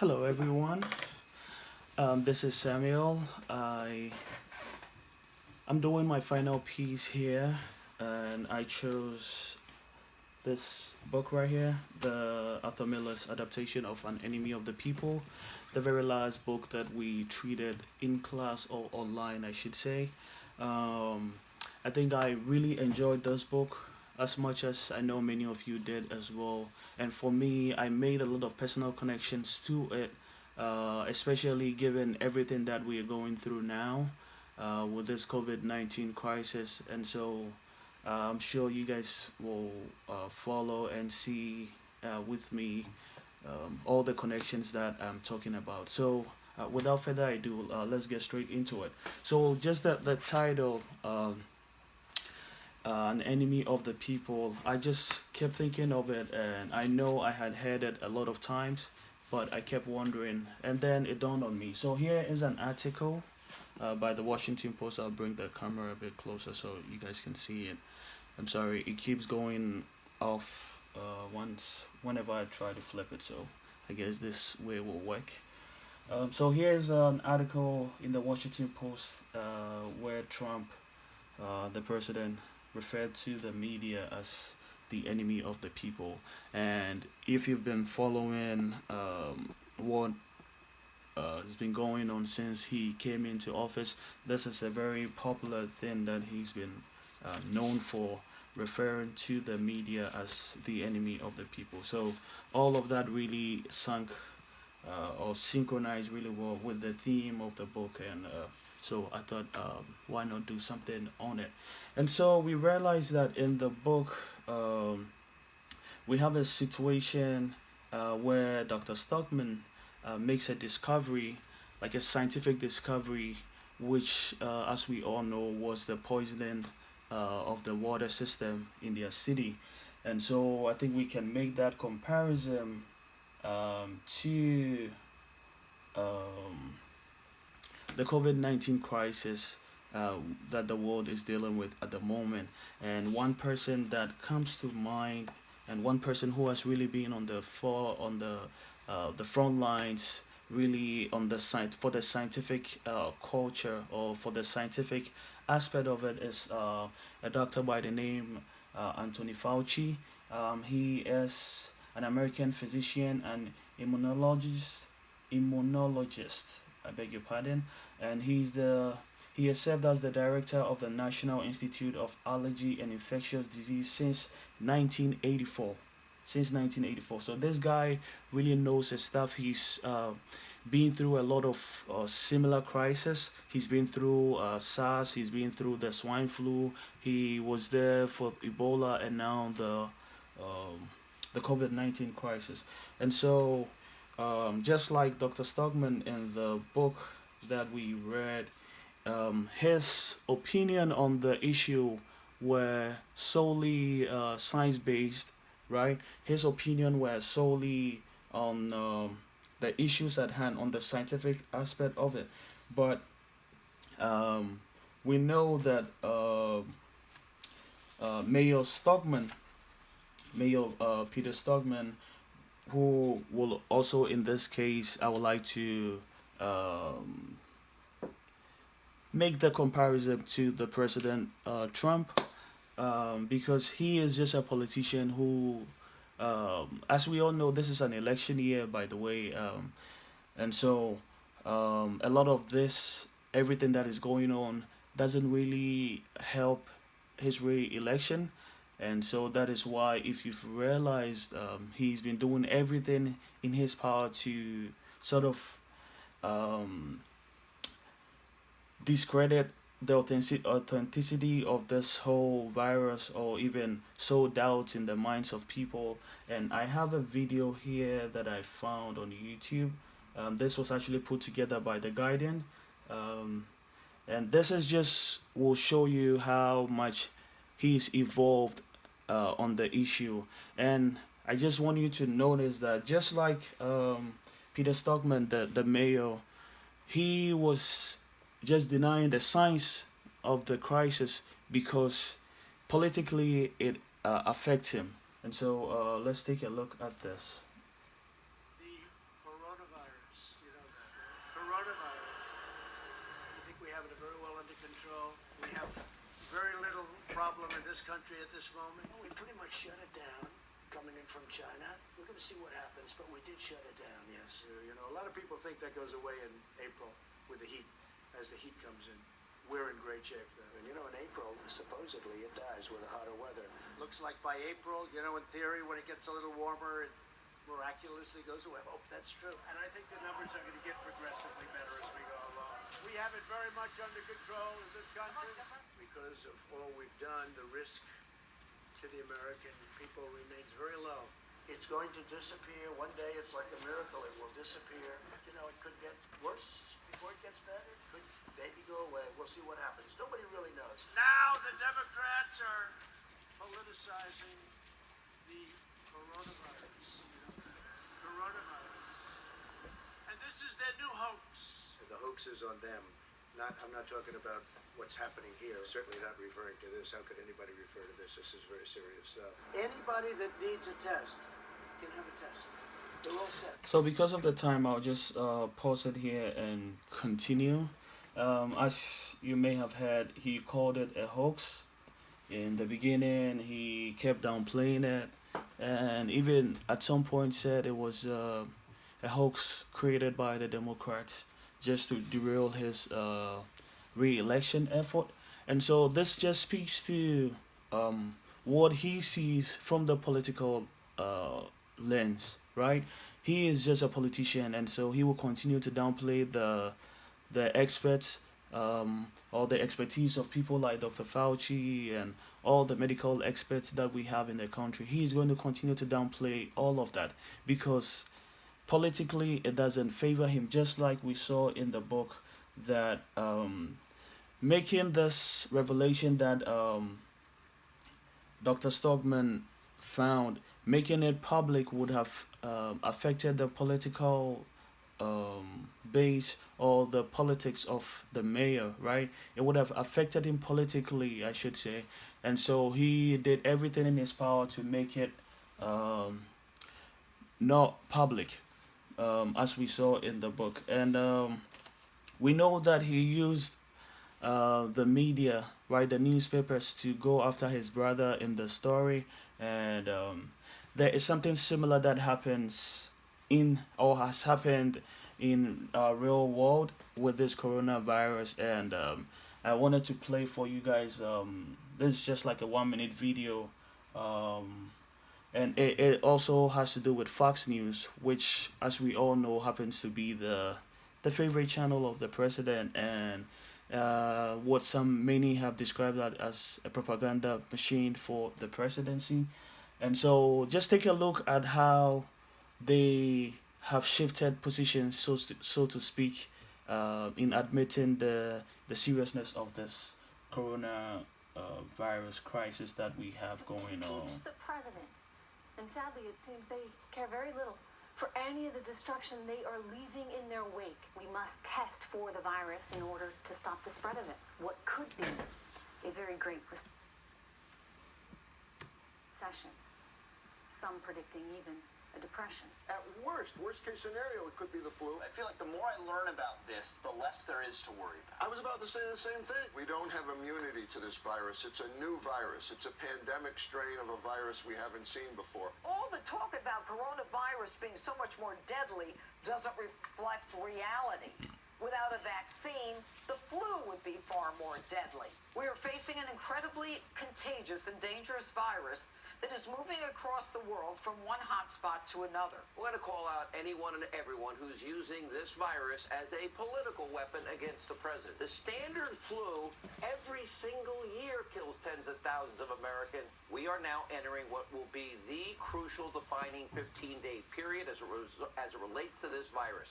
Hello, everyone. This is Samuel. I'm doing my final piece here, and I chose this book right here, the Arthur Miller's adaptation of An Enemy of the People, the very last book that we treated in class or online, I should say. Um, I think I really enjoyed this book as much as I know many of you did as well. And for me, I made a lot of personal connections to it, especially given everything that we are going through now with this COVID-19 crisis. And so I'm sure you guys will follow and see with me all the connections that I'm talking about. So, without further ado, let's get straight into it. So, just the title, An Enemy of the People, I just kept thinking of it, and I know I had heard it a lot of times, but I kept wondering, and then it dawned on me. So, here is an article by the Washington Post. I'll bring the camera a bit closer so you guys can see it. I'm sorry, it keeps going off whenever I try to flip it, so I guess this way will work. So here's an article in the Washington Post where Trump, the president, referred to the media as the enemy of the people. And if you've been following what has been going on since he came into office, this is a very popular thing that he's been known for, referring to the media as the enemy of the people. So all of that really sunk or synchronized really well with the theme of the book, and so I thought, why not do something on it? And so we realized that in the book, we have a situation where Dr. Stockman makes a discovery, like a scientific discovery, which, as we all know, was the poisoning of the water system in their city. And so I think we can make that comparison to um, the COVID-19 crisis that the world is dealing with at the moment. And one person that comes to mind, and one person who has really been on the front lines, really on the site for the scientific culture, or for the scientific aspect of it, is a doctor by the name Anthony Fauci. He is an American physician and immunologist. Immunologist, I beg your pardon, and he has served as the director of the National Institute of Allergy and Infectious Disease since 1984. Since 1984. So this guy really knows his stuff. He's been through a lot of similar crises. He's been through SARS. He's been through the swine flu. He was there for Ebola, and now the COVID-19 crisis. And so, just like Dr. Stockman in the book that we read, his opinion on the issue were solely science based, right? His opinion was solely on the issues at hand, on the scientific aspect of it. But um, we know that Mayor Stockman, Mayor Peter Stockman, who will also, in this case, I would like to um, make the comparison to the President Trump, because he is just a politician who, as we all know, this is an election year, by the way, and so a lot of this, everything that is going on, doesn't really help his re-election. And so that is why, if you've realized, he's been doing everything in his power to sort of um, discredit the authenticity of this whole virus, or even sow doubts in the minds of people. And I have a video here that I found on YouTube. This was actually put together by The Guardian. Um, and this is just will show you how much he's evolved on the issue. And I just want you to notice that, just like Peter Stockman, the mayor, he was just denying the science of the crisis because politically it affects him. And so let's take a look at this. have it very well under control. We have very little problem in this country at this moment. We pretty much shut it down. Coming in from China, we're going to see what happens, but we did shut it down, yes. You know, a lot of people think that goes away in April with the heat, as the heat comes in. We're in great shape, though. And you know, in April, supposedly it dies with the hotter weather. Looks like by April, you know, in theory, when it gets a little warmer, it miraculously goes away. I hope that's true. And I think the numbers are going to get progressively better as we go along. We have it very much under control in this country. Because of all we've done, the risk to the American people remains very low. It's going to disappear. One day it's like a miracle. It will disappear. You know, it could get worse before it gets better. It could maybe go away. We'll see what happens. Nobody really knows. Now the Democrats are politicizing the coronavirus. Coronavirus. And this is their new hoax. The hoax is on them. I'm not talking about what's happening here. Certainly not referring to this. How could anybody refer to this? This is very serious stuff. Anybody that needs a test can have a test. They're all set. So because of the time, I'll just pause it here and continue. As you may have heard, he called it a hoax. In the beginning, he kept downplaying it, and even at some point said it was a hoax created by the Democrats just to derail his re-election effort. And so this just speaks to what he sees from the political lens, right? He is just a politician, and so he will continue to downplay the experts or the expertise of people like Dr. Fauci and all the medical experts that we have in the country. He is going to continue to downplay all of that because politically it doesn't favor him, just like we saw in the book that making this revelation that Dr. Stockman found, making it public would have affected the political base or the politics of the mayor, right? It would have affected him politically, I should say. And so he did everything in his power to make it not public, as we saw in the book. And we know that he used the media, right, the newspapers, to go after his brother in the story. And there is something similar that happens in or has happened in our real world with this coronavirus. And I wanted to play for you guys. This is just like a 1 minute video. And it also has to do with Fox News, which, as we all know, happens to be the favorite channel of the president, and what many have described that as a propaganda machine for the presidency. And so just take a look at how they have shifted positions, so to speak, in admitting the seriousness of this corona virus crisis that we have going on. Impeach the president. And sadly, it seems they care very little for any of the destruction they are leaving in their wake. We must test for the virus in order to stop the spread of it. What could be a very great recession. Some predicting even a depression. At worst case scenario, it could be the flu. I feel like the more I learn about this, the less there is to worry about. I was about to say the same thing. We don't have immunity to this virus. It's a new virus. It's a pandemic strain of a virus we haven't seen before. All the talk about coronavirus being so much more deadly doesn't reflect reality. Without a vaccine, the flu would be far more deadly. We are facing an incredibly contagious and dangerous virus that is moving across the world from one hotspot to another. We're going to call out anyone and everyone who's using this virus as a political weapon against the president. The standard flu every single year kills tens of thousands of Americans. We are now entering what will be the crucial defining 15-day period as it relates to this virus,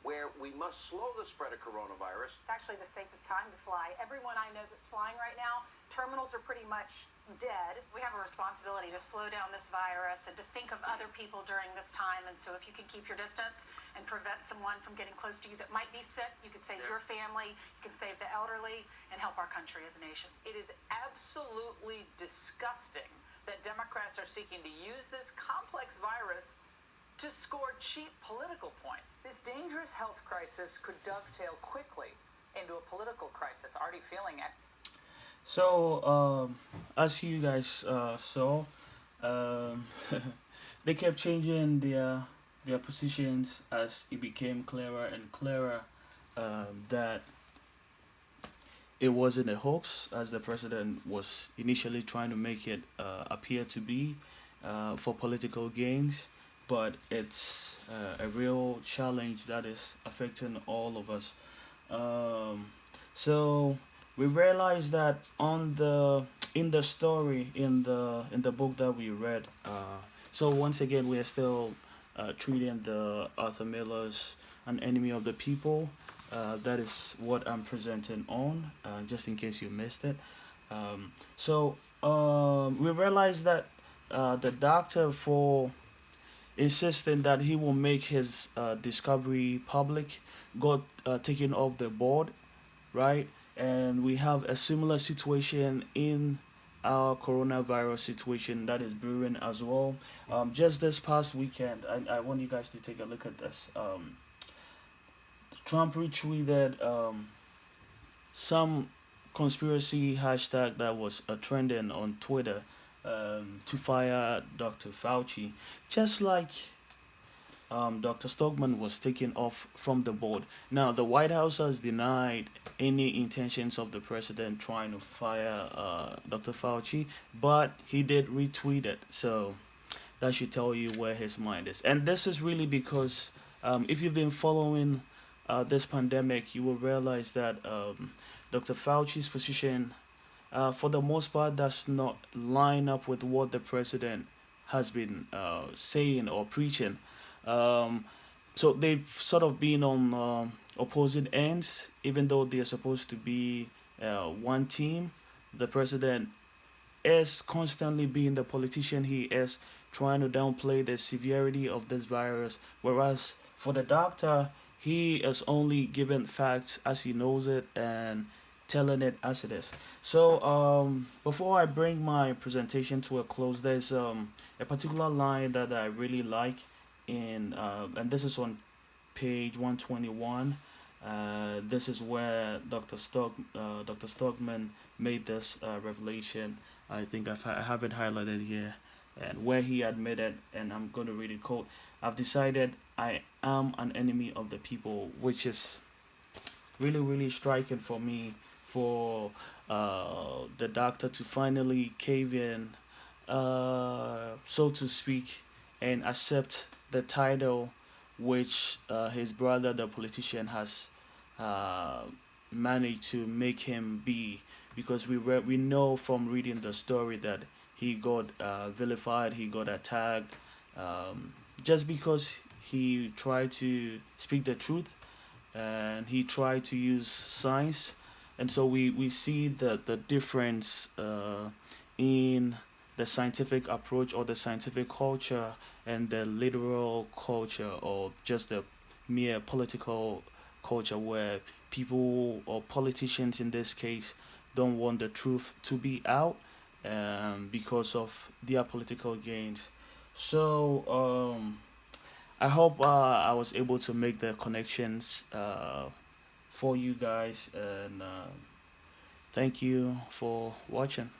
where we must slow the spread of coronavirus. It's actually the safest time to fly. Everyone I know that's flying right now, terminals are pretty much dead. We have a responsibility to slow down this virus and to think of other people during this time. And so if you can keep your distance and prevent someone from getting close to you that might be sick, you can save your family, you can save the elderly, and help our country as a nation. It is absolutely disgusting that Democrats are seeking to use this complex virus to score cheap political points. This dangerous health crisis could dovetail quickly into a political crisis. Already feeling it. So, as you guys saw, um, they kept changing their positions as it became clearer and clearer that it wasn't a hoax, as the president was initially trying to make it appear to be for political gains, but it's a real challenge that is affecting all of us. Um, so we realized that on the in the story in the book that we read. So once again, we are still treating the Arthur Miller's An Enemy of the People. That is what I'm presenting on, just in case you missed it. We realized that the doctor, for insisting that he will make his discovery public, got taken off the board, right? And we have a similar situation in our coronavirus situation that is brewing as well. Just this past weekend, I want you guys to take a look at this. Trump retweeted some conspiracy hashtag that was trending on Twitter to fire Dr. Fauci, just like Dr. Stockman was taken off from the board. Now, the White House has denied any intentions of the president trying to fire Dr. Fauci, but he did retweet it. So that should tell you where his mind is. And this is really because if you've been following this pandemic, you will realize that Dr. Fauci's position, for the most part, does not line up with what the president has been saying or preaching. Um, so they've sort of been on opposing ends, even though they're supposed to be one team. The president is constantly being the politician he is, trying to downplay the severity of this virus, whereas for the doctor, he is only giving facts as he knows it and telling it as it is. So before I bring my presentation to a close, there's a particular line that I really like in and this is on page 121. This is where Dr. Stockman made this revelation. I think I have it highlighted here, and where he admitted, and I'm going to read it. Quote: "I've decided I am an enemy of the people," which is really, really striking for me. For the doctor to finally cave in, so to speak, and accept the title which his brother, the politician, has uh, managed to make him be. Because we know from reading the story that he got vilified, he got attacked, just because he tried to speak the truth and he tried to use science. And so we see the difference in the scientific approach or the scientific culture and the literal culture, or just the mere political culture, where people or politicians in this case don't want the truth to be out because of their political gains. So I hope I was able to make the connections for you guys, and thank you for watching.